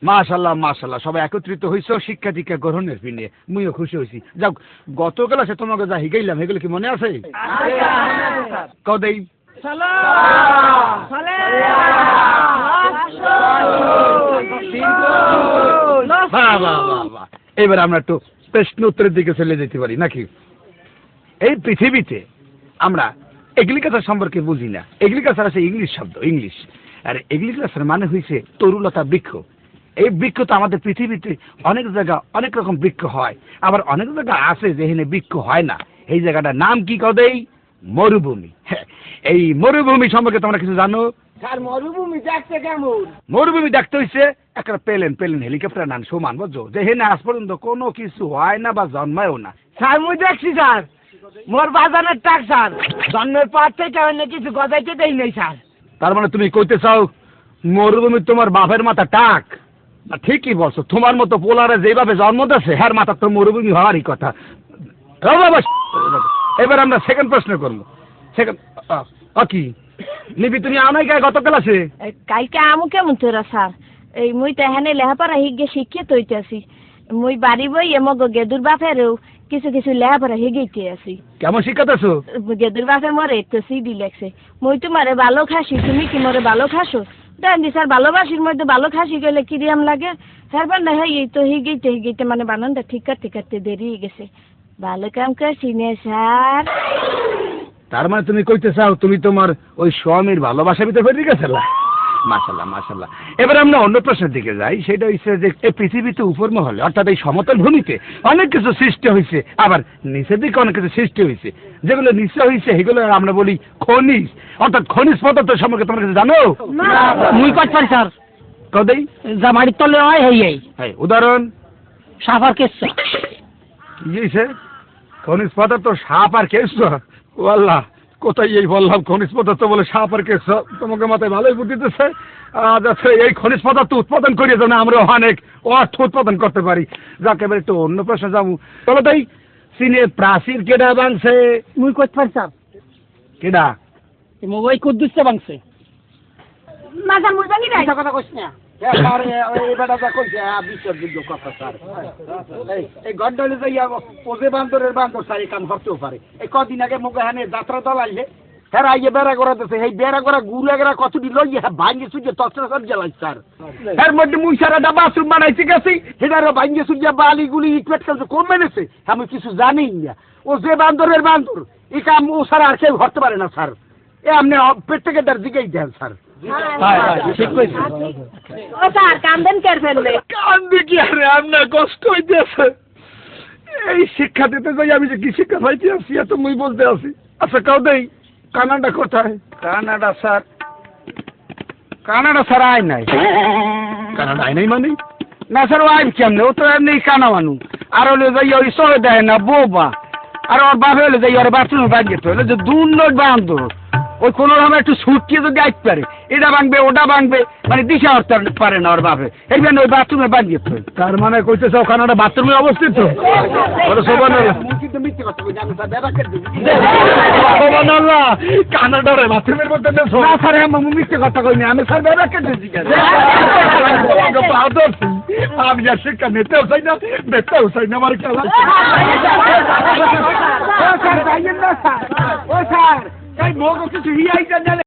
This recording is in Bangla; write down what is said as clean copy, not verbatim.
মাশাল্লাহ মাশাল্লাহ, সবাই একত্রিত হইছো শিক্ষা দীক্ষা গ্রহণের পিনে, মুইও খুশি হয়েছি। যাক, গত ক্লাসে তোমাকে যা হিগাইলাম এগুলো কি মনে আছে? কদেই এবার আমরা একটু প্রশ্ন উত্তরের দিকে চলে যেতে পারি নাকি? এই পৃথিবীতে আমরা এগ্রিকালচার সম্পর্কে বুঝি না। এগ্রিকালচার আছে ইংলিশ শব্দ, ইংলিশ। আর এগ্রিকালচার মানে হয়েছে তরুলতা বৃক্ষ। এই বৃক্ষ তো আমাদের পৃথিবীতে অনেক জায়গা অনেক রকম বৃক্ষ হয়, আবার অনেক জায়গা আছে যেখানে বৃক্ষ হয় না। এই জায়গাটার নাম কি কদেই? মরুভূমি। এই মরুভূমি সম্পর্কে তোমরা কিছু জানো? স্যার মরুভূমি দেখতে কেমন? মরুভূমি দেখতে হইছে একটা প্লেন হেলিকপ্টার নাম সমান, বুঝছো? যেখানে আজ পর্যন্ত কোনো কিছু হয় না বা জন্মায়ও না। স্যার মুই দেখছি স্যার, মোর বাজানের টাক স্যার, জন্মের পর থেকে অন্য কিছু গজাইতে দেই নাই স্যার। তার মানে তুমি কইতে চাও মরুভূমি তোমার বাপের মাথা টাক? না, ঠিকই বলছো। তোমার মতো পোলারে যেভাবে জন্ম দিয়েছে হ্যার মাথা তো মরুভূমি হওয়ারই কথা। এবার আমরা সেকেন্ড প্রশ্ন করবো। সেকেন্ড কি নিবি তুমি আনাই গায়ে গত ক্লাসে? কালকে আমু কেমন তোরা স্যার? এই মুই তো এখানে লেহাপড়া হিগে শিক্ষিত হইতেছি। মুই বাড়ি বই এমগ গেদুর বাপেরও কিছু কিছু লেহাপড়া হিগেইতে আছি। কেমন শিক্ষাতেছো? গেদুর বাপে মরে তো সিডি লেখছে, মুই তোমারে ভালো খাসি, তুমি কি মরে ভালো খাসো? জানি স্যার, ভালোবাসির মধ্যে ভালো খাসি গেলে কিরিয়াম লাগে। হ্যাঁ না, হ্যাঁ এই তো হিগেইতে মানে বানানটা ঠিক করতে দেরি হয়ে গেছে। ভালো কাম করছি নে স্যার। তার মানে তুমি কইতে চাও তুমি তোমার ওই স্বামীর ভালোবাসার ভিতরে ফেলে গেছিল? মাশাল্লাহ মাশাল্লাহ। এবার আমরা অন্য প্রশ্নের দিকে যাই। সেটা হচ্ছে যে এই পৃথিবীতে উপর মহলে অর্থাৎ এই সমতল ভূমিতে অনেক কিছু সৃষ্টি হয়েছে, আবার নিচের দিকে অনেক কিছু সৃষ্টি হয়েছে। যেগুলো নিচে হয়েছে সেগুলো আমরা বলি খনিজ, অর্থাৎ খনিজ পদার্থ সম্পর্কে তোমরা কিছু জানো? মুই কত পারি স্যার? কদেই যা বাড়ির তলে হয় এই উদাহরণ সাফার কেসা। কি হয়েছে? খনিজ পদার্থ সাপ আর কেঁচো? আল্লাহ, কোথায় এই বললাম খনিজ পদার্থ বলে সাপ আর কেঁচো? তোমাকে মাথায় ভালোই বুদ্ধি দিচ্ছে। আচ্ছা, এই খনিজ পদার্থ উৎপাদন করিয়ে যেন আমরা অনেক অর্থ উৎপাদন করতে পারি। যাকে এবার একটু অন্য প্রশ্নে যাবো। চলো তাই, চীনের প্রাচীর কেডা ভাঙছে? মুই কত পারি স্যার? কেডা? মোবাইল কুদ্দুসে ভাঙছে। মাথা মুই জানি না। কথা কইছ না? এই গন্ডলে যাইয়া পোজে বান্দরের বান্দর সারি কাম করতেও পারে। এই কদিন আগে মুখে হানে যাত্রা দল আইলে হ্যাঁ আইয়ে বেড়া করা দিচ্ছে। এই বেড়া করা গুড়া গেরা কতটি লইয়ে হ্যাঁ ভাঙ্গে সুজে তসরা সব জ্বালাই স্যার। এর মধ্যে মুই সারাটা বাথরুম বানাইতে গেছি, সেটারও ভাঙ্গে সুজে বালি গুলি ইটপেট খেলছে। কোন মেনেছে আমি কিছু জানি না। ও যে বান্দরের বান্দর, এই কাম ও সারা আর কেউ করতে পারে না স্যার। এ আপনি পেট থেকে তার দিকেই দেন স্যার। ঠিক কইছে। ও স্যার কান্দেন কেন ফেললে? কান্দে কি আরে, আপনার কষ্ট হইতেছে। এই শিক্ষা দিতে যাই আমি যে কি শিক্ষা পাইতে আসি এত মুই বলতে আসি। আচ্ছা কাউ দেই, কানাডা কোথায়? কানাডা স্যার, কানাডা স্যার আয় নাই। কানাডা আয় নাই মানে? না স্যার, ও আইন কেমনে? ও তো এমনি কানা মানু। আর হলে যাই ওই সহে দেয় না বোবা। আর ওর বাপে হলে যাই ওর বাথরুমে বাদ যেতে হলে যে দুর্নট বান্ধব ওই কোনো রকম একটু ছুটকিয়ে যদি আইতে পারে, এটা ভাঙবে ওটা ভাঙবে, মানে দিশা হতে পারে না ওর বাপে। এই জন্য ওই বাথরুমে বাদ যেতে হয়। তার মানে কইতেছে ওখানে বাথরুমে অবস্থিত। কানাডারে বাথরুমের মধ্যে স্যার মিথ্যে কথা কইনি আমি স্যার। ব্যাপারকে আমি যা শিক্ষা নিতেও চাই না, বেতেও চাই না। আমার খেলা ও স্যার, যাইয়েন না স্যার। ও স্যার, এই মোগো কিছু হিয়াই জানে।